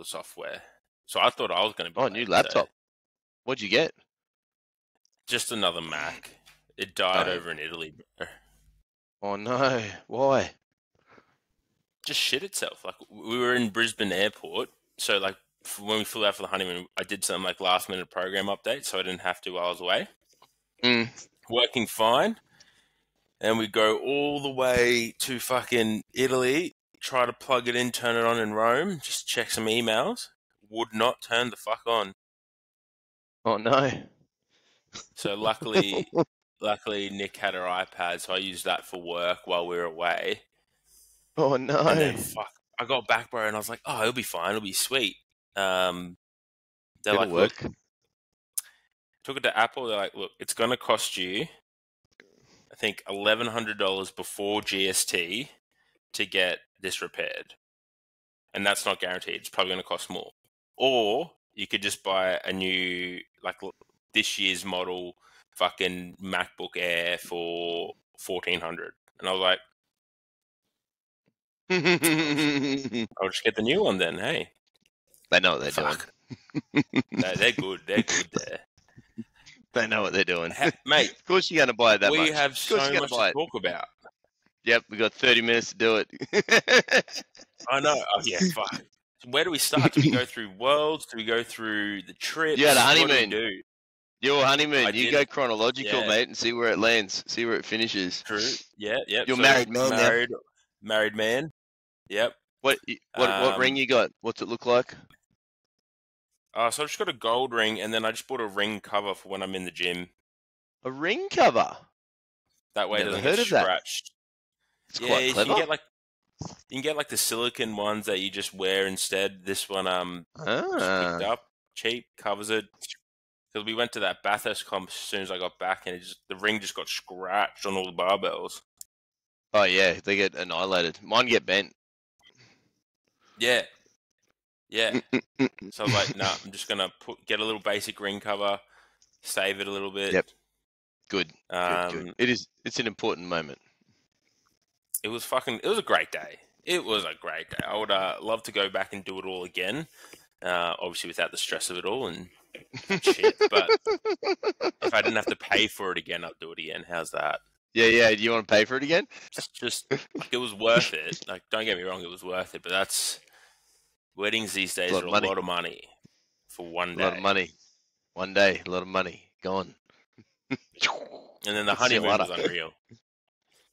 the software. So I thought I was going to be Oh, late, new laptop. What'd you get? Just another Mac. It died over in Italy, bro. Oh no, why? Just shit itself. Like, we were in Brisbane Airport, so like when we flew out for the honeymoon, I did some like last minute program update, so I didn't have to while I was away. Working fine, and we go all the way to fucking Italy, try to plug it in, turn it on in Rome, just check some emails. Would not turn the fuck on. Oh no. So luckily Nick had her iPad, so I used that for work while we were away. Oh no. And then I got back, bro, and I was like, oh, it'll be fine, it'll be sweet. They're It'll like, work. look, took it to Apple. They're like, look, it's going to cost you, I think, $1,100 before GST to get this repaired. And that's not guaranteed. It's probably going to cost more. Or you could just buy a new, like this year's model fucking MacBook Air for $1,400. And I was like, I'll just get the new one then, hey. They know what they're doing. They're good. They're good there. They know what they're doing. Mate, of course you're going to buy it that much. We have so much to talk about. Yep, we got 30 minutes to do it. I know. Oh, yeah, fuck. Where do we start? Do we go through worlds? Do we go through the trips? Yeah, the honeymoon. What do we do? Your honeymoon. You go chronological, mate, and see where it lands. See where it finishes. True. Yeah, yeah. You're married man now. Married man. Yep. What ring you got? What's it look like? So I just got a gold ring, and then I just bought a ring cover for when I'm in the gym. A ring cover? That way it doesn't get scratched. It's quite clever. You can get like the silicone ones that you just wear instead. This one just picked up, cheap, covers it. Because we went to that Bathurst comp as soon as I got back, and the ring just got scratched on all the barbells. Oh yeah, they get annihilated. Mine get bent. Yeah. Yeah. So I was like, nah, I'm just going to get a little basic ring cover, save it a little bit. Yep. Good. Good. It's an important moment. It was a great day. It was a great day. I would love to go back and do it all again. Obviously without the stress of it all and shit. But if I didn't have to pay for it again, I'd do it again. How's that? Yeah. Do you want to pay for it again? Just like, it was worth it. Like, don't get me wrong, it was worth it. But weddings these days are a lot of money for one day. A lot of money. One day, a lot of money. Gone. And then the honeymoon was unreal.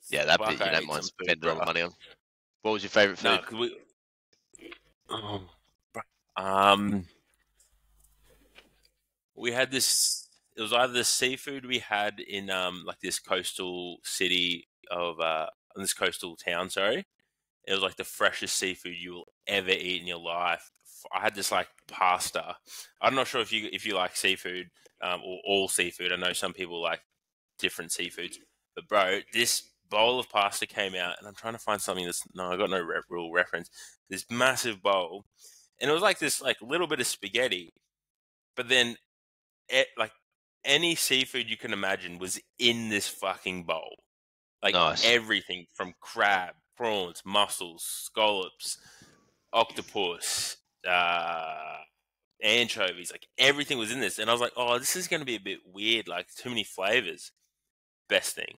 Yeah, that bit you don't mind spending a lot of money on. What was your favourite food? We had this. It was either the seafood we had in like this coastal city of this coastal town. Sorry, it was like the freshest seafood you will ever eat in your life. I had this like pasta. I'm not sure if you like seafood or all seafood. I know some people like different seafoods, but bro, this bowl of pasta came out, and I'm trying to find something I got no real reference. This massive bowl, and it was like this like little bit of spaghetti, but then like any seafood you can imagine was in this fucking bowl. Like everything from crab, prawns, mussels, scallops, octopus, anchovies, like everything was in this. And I was like, oh, this is going to be a bit weird, like too many flavors. Best thing.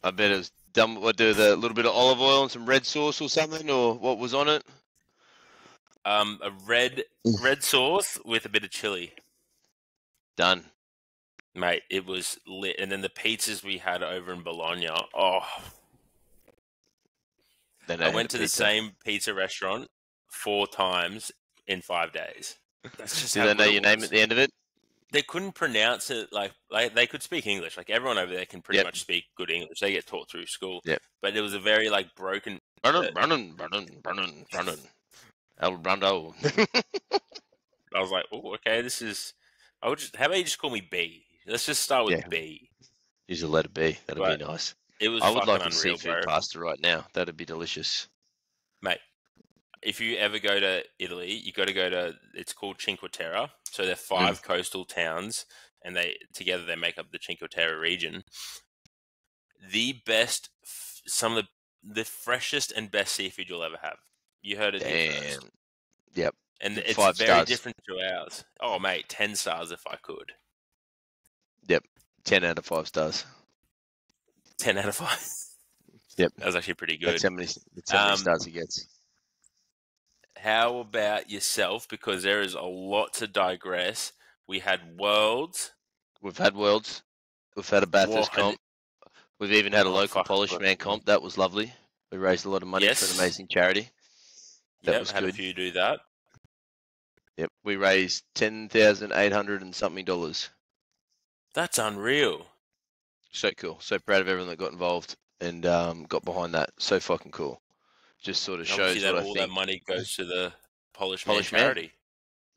I bet it was done. What, do the little bit of olive oil and some red sauce or something, or what was on it? A red sauce with a bit of chili. Done. Mate, it was lit. And then the pizzas we had over in Bologna. Oh. I went to the same pizza restaurant 4 times in 5 days. That's just how. Do they know your name at the end of it? They couldn't pronounce it like they could speak English. Like everyone over there can pretty much speak good English. They get taught through school. Yep. But it was a very like broken. Brandon. El Brando. I was like, oh, okay, this is. How about you just call me B? Let's just start with B. Use a letter B. That'd be nice. It was. I would like a seafood pasta right now. That'd be delicious, mate. If you ever go to Italy, you got to go to. It's called Cinque Terre. So they're 5 coastal towns, and together they make up the Cinque Terre region. The best, some of the freshest and best seafood you'll ever have. You heard it here first. Yep. And it's 5 very stars. different to ours. Oh, mate, 10 stars if I could. Yep, 10 out of 5 stars. 10 out of 5. Yep, That was actually pretty that's good. how many stars he gets. How about yourself? Because there is a lot to digress. We had Worlds. We've had Worlds. We've had a Whoa, Bathurst comp. We've even had a oh, local fuck. Polish man comp. That was lovely. We raised a lot of money for an Yes. amazing charity. That Yep, was had a good. few do that. Yep, we raised $10,800 and something. That's unreal. So cool. So proud of everyone that got involved and got behind that. So fucking cool. Just sort of And obviously, shows what I all that think. money goes to the Polish Man Polish man. charity.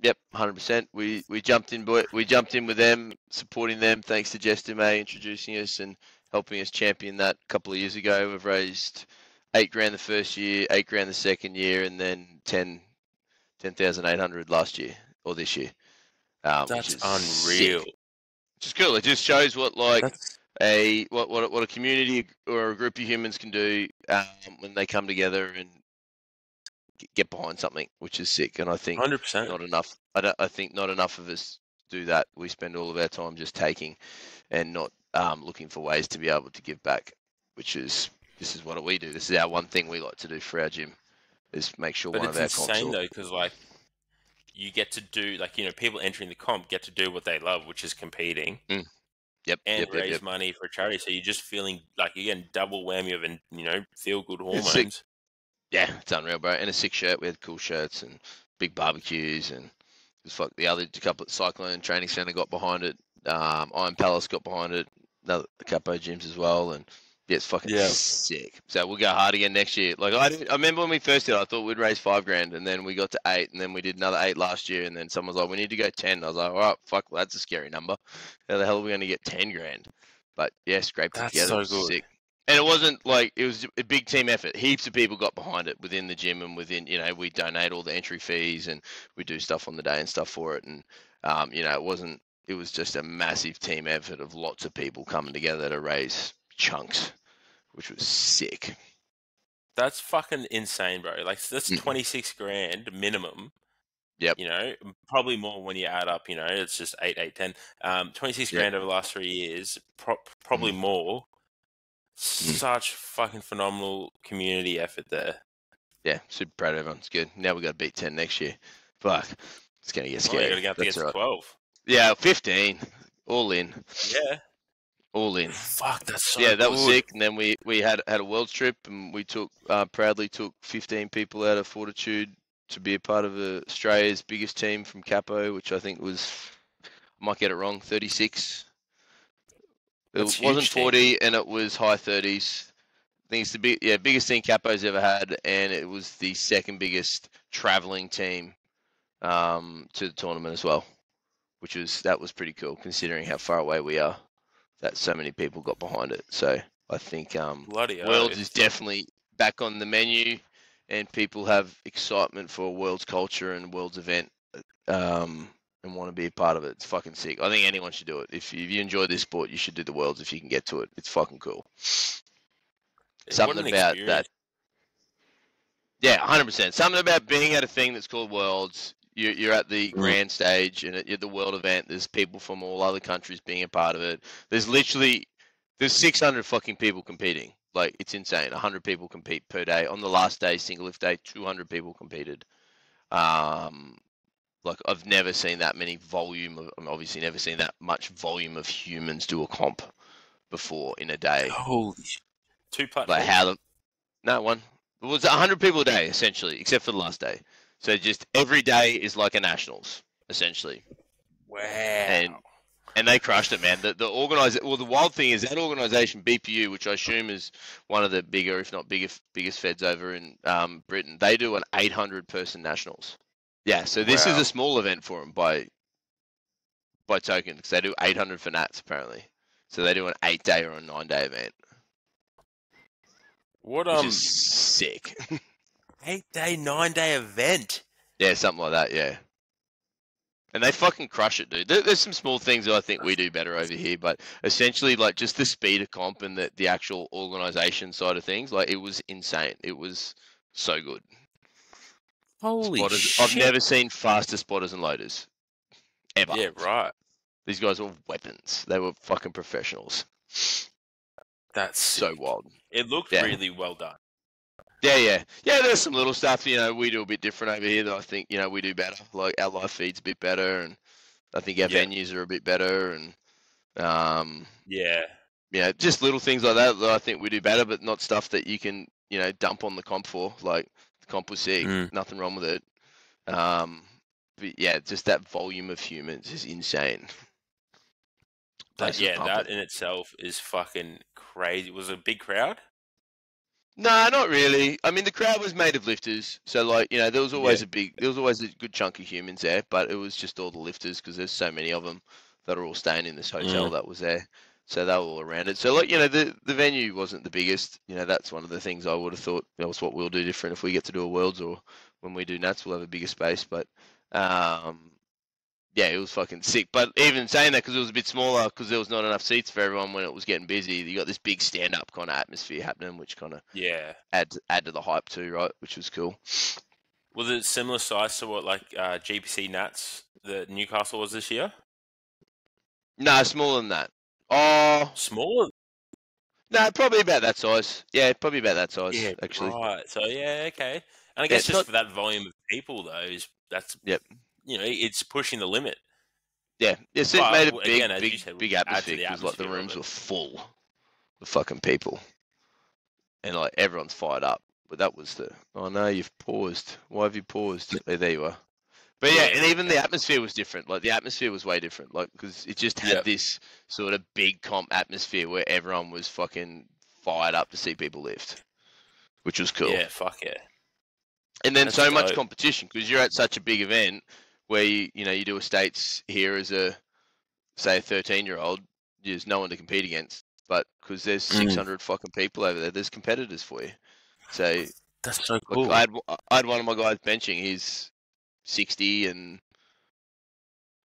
Yep, 100%. We jumped in. We jumped in with them, supporting them. Thanks to Jess Dumay introducing us and helping us champion that a couple of years ago. We've raised $8,000 the first year, $8,000 the second year, and then 10,800 last year or this year, which That's is unreal. sick. Which is cool. It just shows what That's what a community or a group of humans can do when they come together and get behind something, which is sick. And I think 100%. not enough. I think not enough of us do that. We spend all of our time just taking and not looking for ways to be able to give back. This is what we do. This is our one thing we like to do for our gym is make sure But one of it's our comps. insane, though, because, like, you get to do, like, people entering the comp get to do what they love, which is competing. And raise money for charity. So you're just feeling like you're getting double whammy of, feel good hormones. Yeah, it's unreal, bro. And a sick shirt. We had cool shirts and big barbecues, and just like the other couple of Cyclone Training Centre got behind it. Iron Palace got behind it. Another Capo gyms as well, and yeah, it's fucking sick. So we'll go hard again next year. Like I remember when we first did, I thought we'd raise $5,000, and then we got to 8, and then we did another 8 last year, and then someone was like, "We need to go 10." I was like, "All right, fuck, well, that's a scary number. How the hell are we going to get $10,000?" But yeah, scraped it That's together. so It was good. sick. And it wasn't like it was a big team effort. Heaps of people got behind it within the gym and within, we donate all the entry fees and we do stuff on the day and stuff for it. And, it was just a massive team effort of lots of people coming together to raise chunks, which was sick. That's fucking insane, bro. Like, that's 26 grand minimum. Yep. Probably more when you add up, it's just 8, 8, 10. 26 grand over the last 3 years, probably more. Such fucking phenomenal community effort there. Yeah, super proud of everyone. It's good. Now we got to beat 10 next year. Fuck, it's gonna get scary. You gotta get up to get 12. Yeah, 15, all in. Yeah, all in. Fuck, that's so yeah, that good. was sick. And then we had a world trip, and we proudly took 15 people out of Fortitude to be a part of Australia's biggest team from Capo, which I think was, I might get it wrong, 36. It wasn't 40, and it was high 30s. I think it's the biggest team Capo's ever had, and it was the second biggest traveling team to the tournament as well, that was pretty cool considering how far away we are. That so many people got behind it. So I think Worlds is definitely back on the menu, and people have excitement for a Worlds culture and Worlds event, and want to be a part of it. It's fucking sick. I think anyone should do it. If you enjoy this sport, you should do the Worlds if you can get to it. It's fucking cool. Something about that. Yeah, 100%. Something about being at a thing that's called Worlds. You're at the grand stage, and at the world event, there's people from all other countries being a part of it. There's 600 fucking people competing. Like, it's insane. 100 people compete per day. On the last day, single lift day, 200 people competed. Like, I've never seen that many obviously never seen that much volume of humans do a comp before in a day. Holy shit. 2 platforms? Like one. It was 100 people a day, essentially, except for the last day. So just every day is like a nationals, essentially. Wow. And they crushed it, man. The wild thing is that organization, BPU, which I assume is one of the bigger, if not biggest feds over in Britain, they do an 800-person nationals. Yeah, so this is a small event for them by token, because they do 800 for Nats, apparently. So they do an 8-day or a 9-day event. Which is sick. 8-day, 9-day event. Yeah, something like that, yeah. And they fucking crush it, dude. There's some small things that I think we do better over here, but essentially, like, just the speed of comp and the actual organization side of things, like, it was insane. It was so good. Holy Spotters. I've shit! never seen faster spotters and loaders ever. Yeah, right. These guys were weapons. They were fucking professionals. That's So sick. wild. It looked Yeah. really well done. Yeah. There's some little stuff, we do a bit different over here that I think, we do better. Like our live feed's a bit better, and I think our Yeah. venues are a bit better, and Yeah. just little things like that I think we do better, but not stuff that you can, dump on the comp for. Like the comp was sick, nothing wrong with it. But yeah, just that volume of humans is insane. That in itself is fucking crazy. Was it a big crowd? Nah, not really. I mean, the crowd was made of lifters, so like there was always a good chunk of humans there, but it was just all the lifters because there's so many of them that are all staying in this hotel that was there, so they were all around it. So like the venue wasn't the biggest. That's one of the things I would have thought was what we'll do different if we get to do a Worlds, or when we do Nats, we'll have a bigger space. But yeah, it was fucking sick. But even saying that, because it was a bit smaller, because there was not enough seats for everyone when it was getting busy, you got this big stand-up kind of atmosphere happening, which kind of add to the hype too, right? Which was cool. Was it similar size to what like GPC Nats that Newcastle was this year? No, smaller than that. Oh, smaller. No, probably about that size. Yeah, probably about that size. Yeah, actually. Right. So yeah, okay. And I guess just for that volume of people though, that's yep. It's pushing the limit. Yeah, it made a big atmosphere because like the rooms were full of fucking people, and like everyone's fired up. But that was oh no, you've paused. Why have you paused? Oh, there you are. But yeah, and even the atmosphere was different. Like the atmosphere was way different. Like because it just had this sort of big comp atmosphere where everyone was fucking fired up to see people lift, which was cool. Yeah, fuck yeah. And then so much competition because you're at such a big event where you do a states here as a 13-year-old, there's no one to compete against. But because there's 600 fucking people over there's competitors for you. So that's so cool. I had one of my guys benching. He's 60 and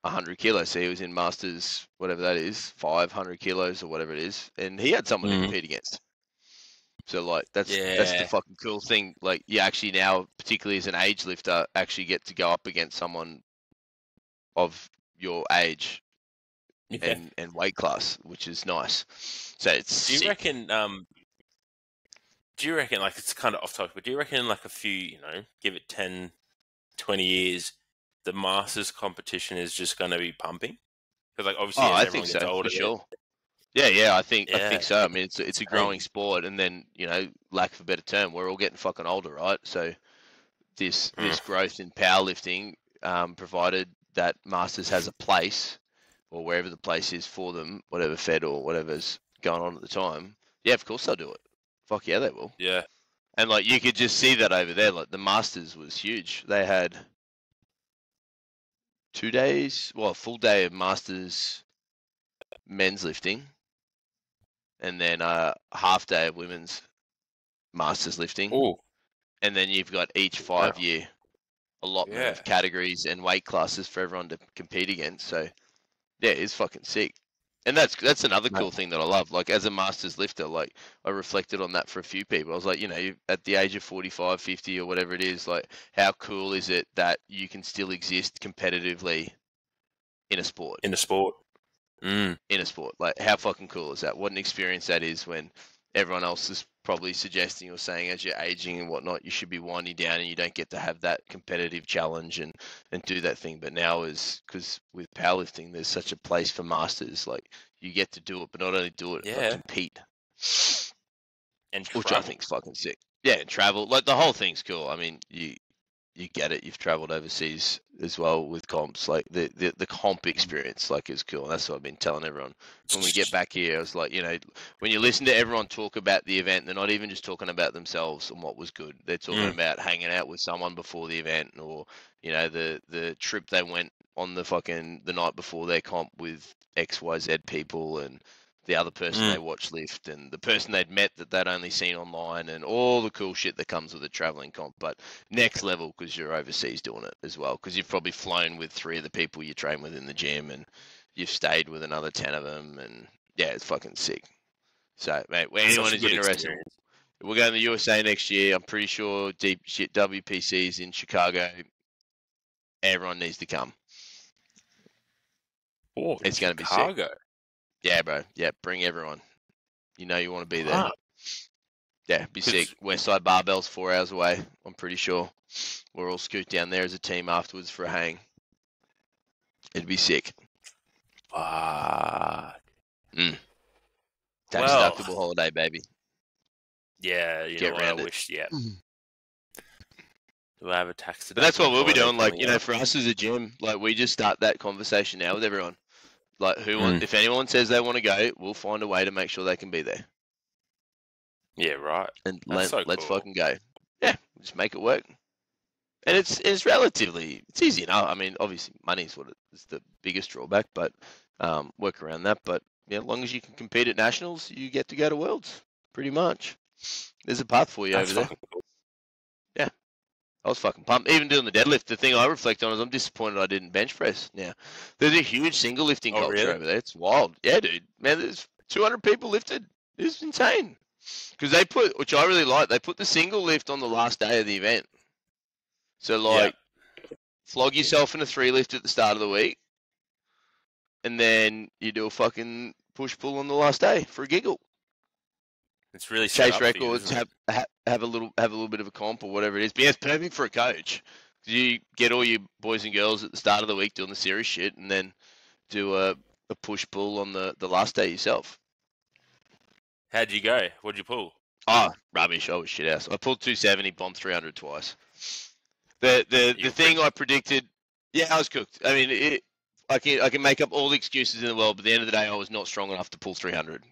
100 kilos. So he was in Masters, whatever that is, 500 kilos or whatever it is, and he had someone to compete against. So like that's the fucking cool thing. Like you actually now, particularly as an age lifter, actually get to go up against someone of your age and weight class, which is nice. So it's. Do you reckon? Like it's kind of off topic, but do you reckon like a few, give it 10, 20 years, the Masters competition is just going to be pumping? Because like obviously, as everyone gets older, for sure. Yeah, I think so. I mean, it's a growing sport, and then lack of a better term, we're all getting fucking older, right? So this growth in powerlifting, provided that Masters has a place, or wherever the place is for them, whatever fed or whatever's going on at the time. Yeah, of course they'll do it. Fuck yeah, they will. Yeah. And like you could just see that over there. Like the Masters was huge. They had 2 days, a full day of Masters men's lifting, and then a half day of women's Masters lifting. Ooh. And then you've got each 5-year allotment of categories and weight classes for everyone to compete against. So yeah, it's fucking sick. And that's another cool thing that I love. Like as a Masters lifter, like I reflected on that for a few people. I was like, at the age of 45, 50 or whatever it is, like how cool is it that you can still exist competitively in a sport? In a sport. In a sport. Like how fucking cool is that? What an experience that is when everyone else is probably suggesting or saying as you're aging and whatnot, you should be winding down and you don't get to have that competitive challenge and do that thing. But now is because with powerlifting, there's such a place for Masters. Like you get to do it, but not only do it, but compete. And which I think is fucking sick. Yeah, and travel. Like the whole thing's cool. I mean, you get it. You've traveled overseas as well with comps. Like the comp experience, like is cool. And that's what I've been telling everyone. When we get back here, I was like, when you listen to everyone talk about the event, they're not even just talking about themselves and what was good. They're talking about hanging out with someone before the event, or the trip they went on the night before their comp with XYZ people, and the other person they watched lift, and the person they'd met that they'd only seen online, and all the cool shit that comes with a traveling comp. But next level because you're overseas doing it as well, because you've probably flown with 3 of the people you train with in the gym, and you've stayed with another 10 of them, and yeah, it's fucking sick. So, mate, when anyone is interested, We're going to the USA next year. I'm pretty sure deep shit WPC's in Chicago. Everyone needs to come. Oh, It's going to be sick. Chicago. Yeah, bro. Yeah, bring everyone. You know you want to be there. Wow. Yeah, be sick. Westside Barbell's 4 hours away. I'm pretty sure. We'll all scoot down there as a team afterwards for a hang. It'd be sick. Fuck. Tax deductible holiday, baby. Yeah, you Get know what round I it. wish. Yeah. Do I have a tax deductible? But that's what we'll be doing. Like, coming you know, up? for us as a gym, like we just start that conversation now with everyone. Like, Mm. if anyone says they want to go, we'll find a way to make sure they can be there. Yeah, right. And That's so let's cool. fucking go. Yeah, just make it work. And it's easy enough. I mean, obviously money is the biggest drawback, but work around that. But yeah, as long as you can compete at nationals, you get to go to worlds. Pretty much. There's a path for you That's over there. fucking cool. Yeah. I was fucking pumped. Even doing the deadlift, the thing I reflect on is I'm disappointed I didn't bench press. Now, there's a huge single lifting culture really? over there. It's wild. Yeah, dude. Man, there's 200 people lifted. It's insane. Because they put, which I really like, they put the single lift on the last day of the event. So, like, flog yourself in a 3 lift at the start of the week, and then you do a fucking push-pull on the last day for a giggle. It's really set Chase up records, for you, have a little bit of a comp or whatever it is. But yeah, it's perfect for a coach. You get all your boys and girls at the start of the week doing the serious shit, and then do a push pull on the last day yourself. How'd you go? What'd you pull? Oh, rubbish! I was shit ass. I pulled 270, bombed 300 twice. The thing I predicted, yeah, I was cooked. I mean, I can make up all the excuses in the world, but at the end of the day, I was not strong enough to pull 300.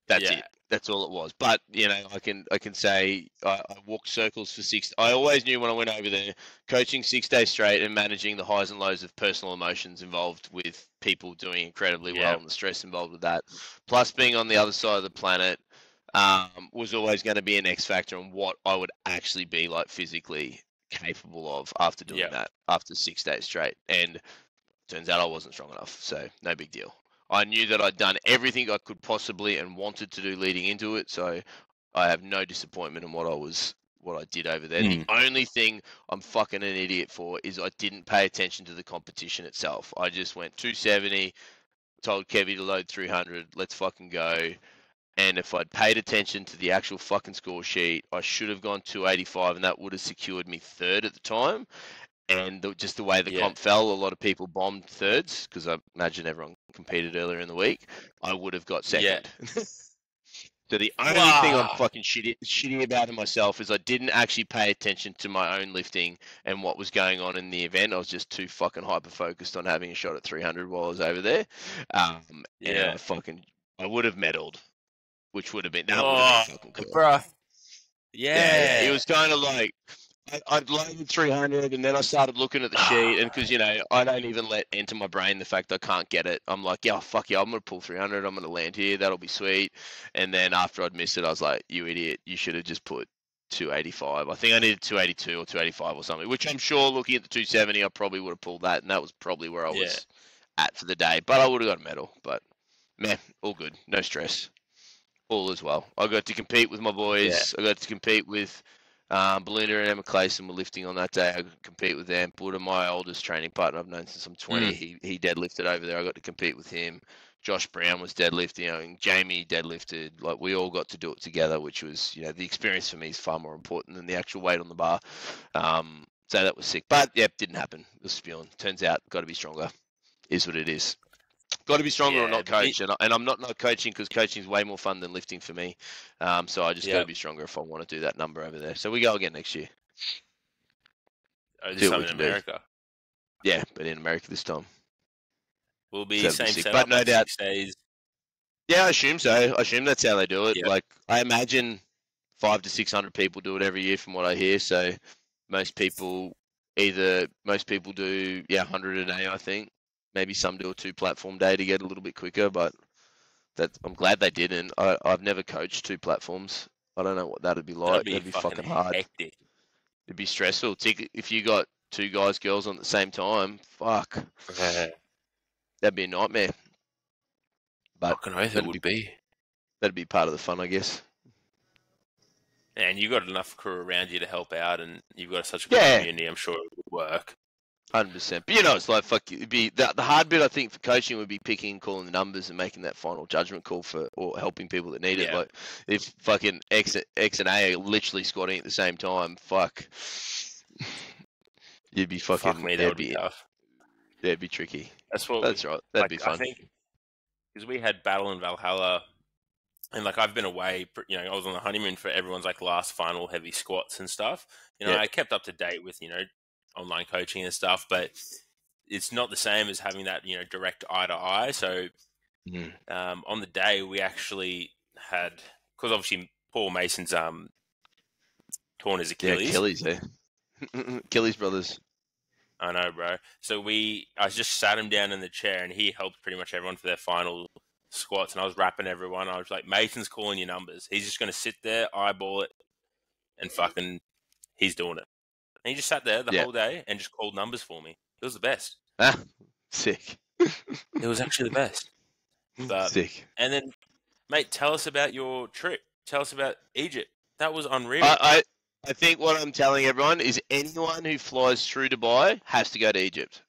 That's it. That's all it was. But you know, I can say I walked circles for 6. I always knew when I went over there, coaching 6 days straight and managing the highs and lows of personal emotions involved with people doing incredibly well and the stress involved with that, plus being on the other side of the planet, was always going to be an X factor on what I would actually be like physically capable of after doing that, after 6 days straight. And turns out I wasn't strong enough, so no big deal. I knew that I'd done everything I could possibly and wanted to do leading into it, so I have no disappointment in what I did over there. The only thing I'm fucking an idiot for is I didn't pay attention to the competition itself. I just went 270, told Kevy to load 300, let's fucking go. And if I'd paid attention to the actual fucking score sheet, I should have gone 285, and that would have secured me third at the time. And just the way the comp fell, a lot of people bombed thirds because I imagine everyone competed earlier in the week. I would have got second. So the only thing I'm fucking shitty about in myself is I didn't actually pay attention to my own lifting and what was going on in the event. I was just too fucking hyper focused on having a shot at 300 while I was over there. And I would have medaled, which would have been fucking cool. Bruh. Yeah. It was kind of like I'd loaded 300 and then I started looking at the sheet, and because, you know, I don't even let enter my brain the fact I can't get it. I'm like, yeah, fuck yeah, I'm going to pull 300. I'm going to land here. That'll be sweet. And then after I'd missed it, I was like, you idiot. You should have just put 285. I think I needed 282 or 285 or something, which I'm sure looking at the 270, I probably would have pulled that. And that was probably where I was at for the day. But I would have got a medal. But, man, all good. No stress. All as well. I got to compete with my boys. I got to compete with Belinda and Emma Clayson were lifting on that day. I got to compete with them. Buddha, my oldest training partner I've known since I'm 20, he deadlifted over there. I got to compete with him. Josh Brown was deadlifting, and Jamie deadlifted. Like, we all got to do it together, which was, you know, the experience for me is far more important than the actual weight on the bar. So that was sick. But, yeah, didn't happen. It was spewing. Turns out, got to be stronger. Is what it is. Got to be stronger or not coach. And I'm not coaching because coaching is way more fun than lifting for me. So I just got to be stronger if I want to do that number over there. So we go again next year. Oh, this time in America? Yeah, but in America this time. Will be same setup, but no doubt. 6 days. Yeah, I assume so. I assume that's how they do it. Like, I imagine 500 to 600 people do it every year from what I hear. So most people do 100 a day, I think. Maybe some do a 2-platform day to get a little bit quicker, but I'm glad they didn't. I've never coached 2 platforms. I don't know what that'd be like. That'd be fucking hard. Hectic. It'd be stressful. If you got 2 guys, girls on at the same time, fuck. That'd be a nightmare. But fucking oath it would be. That'd be part of the fun, I guess. And you got enough crew around you to help out, and you've got such a good Yeah, community. I'm sure it would work. 100%. But you know, it's like fuck. It'd be the hard bit. I think for coaching would be picking and calling the numbers and making that final judgment call for or helping people that need it. Yeah, Like if fucking X and A are literally squatting at the same time, fuck, you'd be fuck fucking. me, that would be tough. That'd be tricky. That's what we That's right. That'd like. be I fun. think because we had Battle in Valhalla, and like I've been away. You know, I was on the honeymoon for everyone's like last final heavy squats and stuff. You know, Yeah. I kept up to date with online coaching and stuff, but it's not the same as having that direct eye to eye. So Mm. on the day we actually had, because obviously Paul Mason's torn his Yeah, Achilles. Achilles, eh? Achilles brothers. I know, bro. So I just sat him down in the chair, and he helped pretty much everyone for their final squats. And I was rapping everyone. I was like, Mason's calling your numbers. He's just going to sit there, eyeball it, and fucking, he's doing it. And he just sat there the Yeah. whole day and just called numbers for me. It was the best. Ah, sick. It was actually the best. But, Sick. and then, mate, tell us about your trip. Tell us about Egypt. That was unreal. I think what I'm telling everyone is anyone who flies through Dubai has to go to Egypt.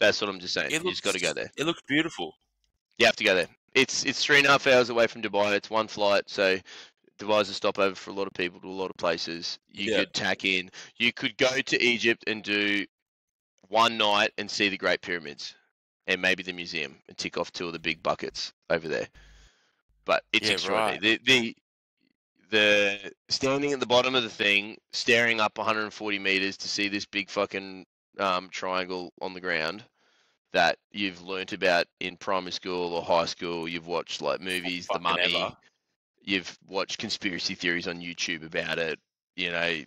That's what I'm just saying. You just got to go there. It looks beautiful. You have to go there. It's 3.5 hours away from Dubai. It's one flight, so Dubai's a stopover for a lot of people to a lot of places. You could tack in. You could go to Egypt and do one night and see the Great Pyramids and maybe the museum and tick off 2 of the big buckets over there. But it's extraordinary. Right. The standing at the bottom of the thing, staring up 140 meters to see this big fucking triangle on the ground that you've learnt about in primary school or high school. You've watched like movies, The Mummy. Ever. You've watched conspiracy theories on YouTube about it. You know,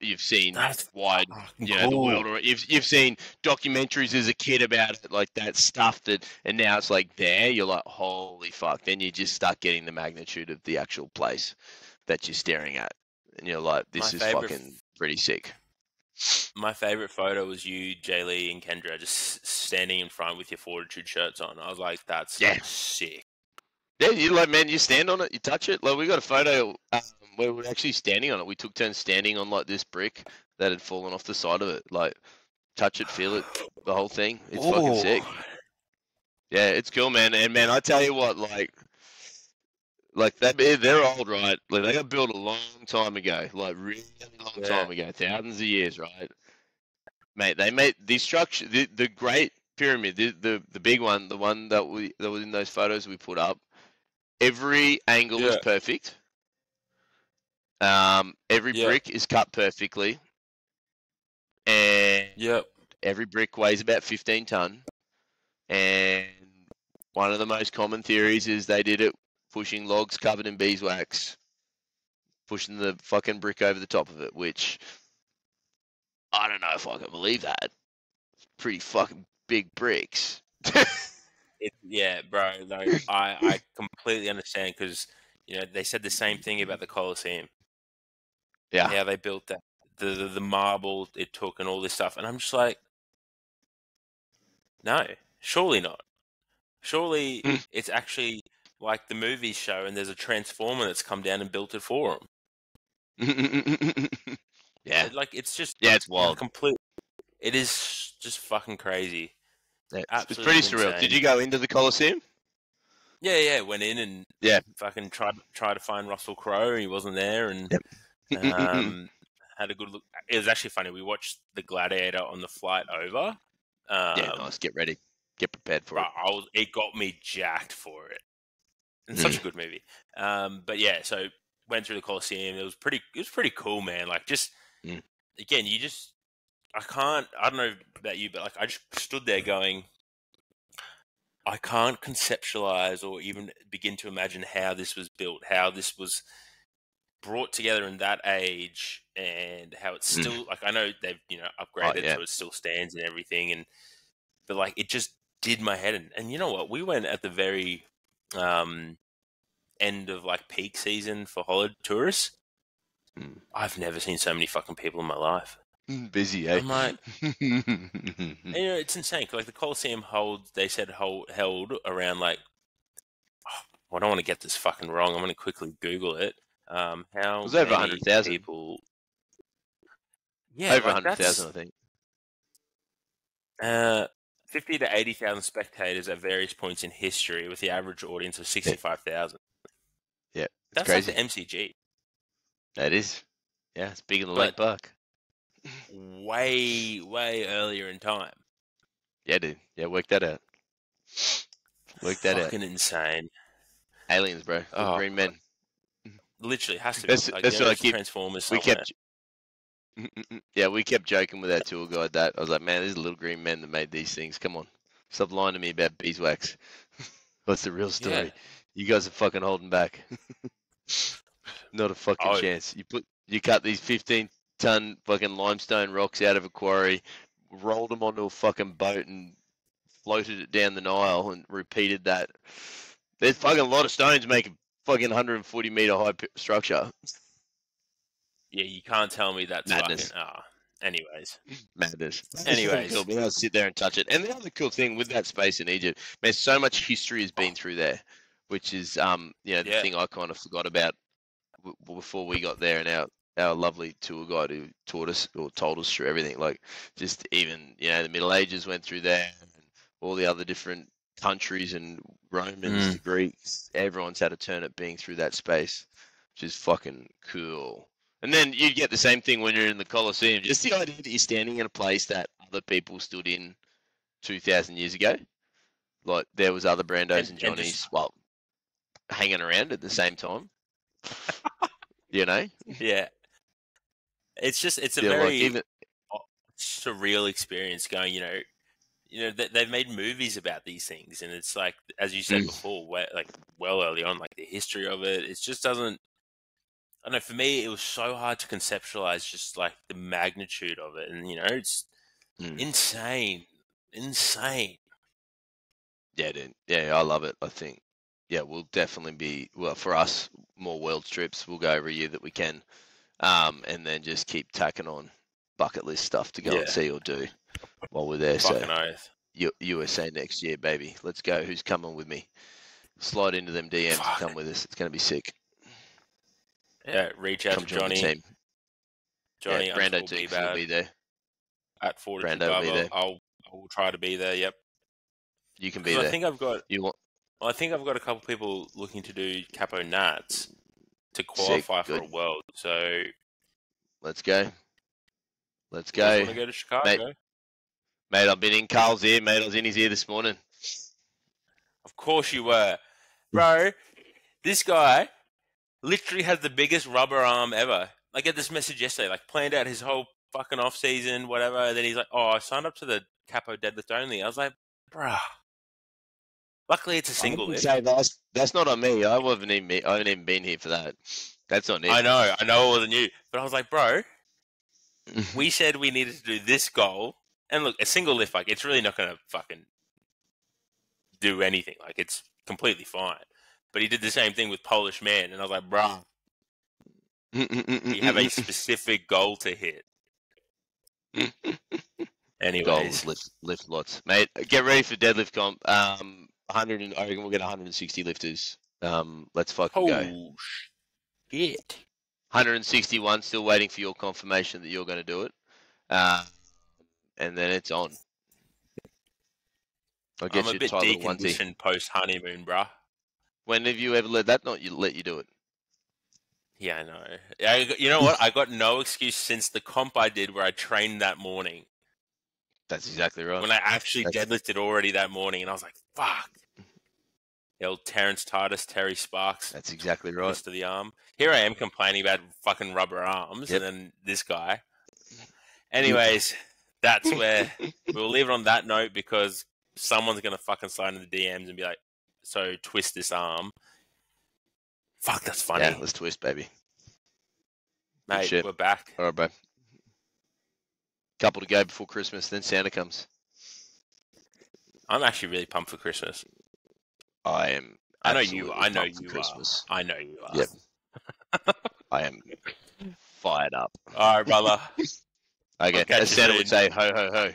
you've seen wide, the world. Or you've seen documentaries as a kid about it, like that stuff. And now it's like there. You're like, holy fuck! Then you just start getting the magnitude of the actual place that you're staring at, and you're like, this is fucking pretty sick. My favorite photo was you, Jay Lee, and Kendra just standing in front with your Fortitude shirts on. I was like, that's sick. Yeah, you like, man, you stand on it, you touch it. Like, we got a photo where we're actually standing on it. We took turns standing on like this brick that had fallen off the side of it. Like, touch it, feel it, the whole thing. It's fucking sick. Yeah, it's cool, man. And man, I tell you what, like they're old, right? Like they got built a long time ago, like really long time ago, thousands of years, right? Mate, they made the structure, the Great Pyramid, the big one, the one that was in those photos we put up. Every angle is perfect. Every brick is cut perfectly, and every brick weighs about 15 ton. And one of the most common theories is they did it pushing logs covered in beeswax, pushing the fucking brick over the top of it, which I don't know if I can believe that. It's pretty fucking big bricks. Yeah, bro. Like, I completely understand because they said the same thing about the Colosseum. Yeah. How they built that, the marble it took, and all this stuff, and I'm just like, no, surely not. Surely it's actually like the movies show, and there's a transformer that's come down and built it for them. Yeah. Like it's just it's wild. Complete. It is just fucking crazy. It's pretty surreal. Insane. Did you go into the Colosseum? Yeah. Went in and fucking tried to find Russell Crowe. He wasn't there, and had a good look. It was actually funny. We watched The Gladiator on the flight over. Nice. Get ready. Get prepared for it. It got me jacked for it. It's such a good movie. But yeah, so went through the Colosseum. It was pretty cool, man. Like just again, I don't know about you, but like I just stood there going, I can't conceptualize or even begin to imagine how this was built, how this was brought together in that age, and how it's still like I know they've upgraded so it still stands and everything, but like it just did my head in. And you know what? We went at the very end of like peak season for holiday tourists. I've never seen so many fucking people in my life. Busy, eh? I'm like, it's insane. Like the Colosseum held around like, I don't want to get this fucking wrong. I'm going to quickly Google it. It How was over many 100,000. people? Yeah, Over like 100,000, that's I think. 50 to 80,000 spectators at various points in history, with the average audience of Yeah, 65,000. yeah, it's That's like the crazy. MCG, That is. Yeah, it's bigger than Lane but Park. way, way earlier in time. Yeah, dude. Yeah, work that out. Work that out. Fucking insane. Aliens, bro. Little Oh, green men. literally has to be. Like, That's what I there's keep. Transformers We somewhere. kept. Yeah, we kept joking with our tour guide that I was like, man, these are little green men that made these things. Come on, stop lying to me about beeswax. What's the real Yeah. story? You guys are fucking holding back. Not a fucking Oh, chance. You cut these 15-ton fucking limestone rocks out of a quarry, rolled them onto a fucking boat, and floated it down the Nile, and repeated that. There's fucking a lot of stones make a fucking 140-meter high structure. yeah. You can't tell me that's fucking. Madness. Anyways. Madness. It's fucking cool. Anyways. Being able to sit there and touch it. And the other cool thing with that space in Egypt, man, so much history has been through there, which is the Yeah. thing I kind of forgot about before we got there, and our lovely tour guide who taught us or told us through everything, like just even the Middle Ages went through there, and all the other different countries and Romans, the Greeks, everyone's had a turn at being through that space, which is fucking cool. And then you get the same thing when you're in the Colosseum. Just the idea that you're standing in a place that other people stood in 2,000 years ago. Like there was other Brandos and And just Johnnies, well, hanging around at the same time. You know? yeah. It's a Yeah, like very even surreal experience going. They've made movies about these things, and it's like, as you said before, like well early on, like the history of it. It just doesn't. I don't know. For me, it was so hard to conceptualize just like the magnitude of it, and it's mm, insane, insane. yeah, dude. Yeah, I love it. I think we'll definitely be for us more world trips. We'll go every year that we can, and then just keep tacking on bucket list stuff to go and Yeah, see or do while we're there. So fucking oath. USA next year, baby. Let's go. Who's coming with me? Slide into them DMs and come Fuck. with us. It's gonna be sick. Yeah, reach out Come to join the Johnny. team. Yeah, Johnny Brando underscore be Teeks will bad be there. at Fortitude Brando will be Barber. there. I will try to be there. Yep. You can be Because I there. think I've got. You want Well, I think I've got a couple people looking to do Capo Nats to sick? qualify for Good. a world. So, Let's go. Let's always go, want to go to mate. Chicago. Mate, I've been in Carl's ear, mate. I was in his ear this morning. Of course you were, bro. This guy literally has the biggest rubber arm ever. I get this message yesterday, like planned out his whole fucking off season, whatever. And then he's like, "Oh, I signed up to the Capo deadlift only." I was like, "Bruh." Luckily, it's a I single wouldn't lift. say that's not on me. I haven't even been here for that. That's on him. I know it wasn't you, but I was like, "Bro, we said we needed to do this goal." And look, a single lift, like, it's really not going to fucking do anything. Like, it's completely fine. But he did the same thing with Polish Man, and I was like, "Bruh, we have a specific goal to hit." Anyways, Goals, lift lots, mate. Get ready for deadlift comp. 100. I reckon we'll get 160 lifters. Let's fucking go. oh shit! 161. Still waiting for your confirmation that you're going to do it. And then it's on. I'll get I'm a you a bit tight little onesie. deconditioned post honeymoon, bruh. When have you ever let you do it? Yeah, I know. You know what? I got no excuse since the comp I did where I trained that morning. That's exactly right. When I actually That's- deadlifted already that morning, and I was like, "Fuck." The old Terrence Titus, Terry Sparks. That's exactly right. Twist of the arm. Here I am complaining about fucking rubber arms, Yep. and then this guy. Anyways, that's where we'll leave it on that note, because someone's gonna fucking slide in the DMs and be like, "So twist this arm." Fuck, that's funny. Yeah, let's twist, baby. Good Mate, shit. we're back. All right, bro. Couple to go before Christmas, then Santa comes. I'm actually really pumped for Christmas. I am. I know you. I know pumped for you Christmas. are. I know you are. Yep. I am fired up. All right, brother. Okay, I'll catch as you Santa soon. would say, ho ho ho.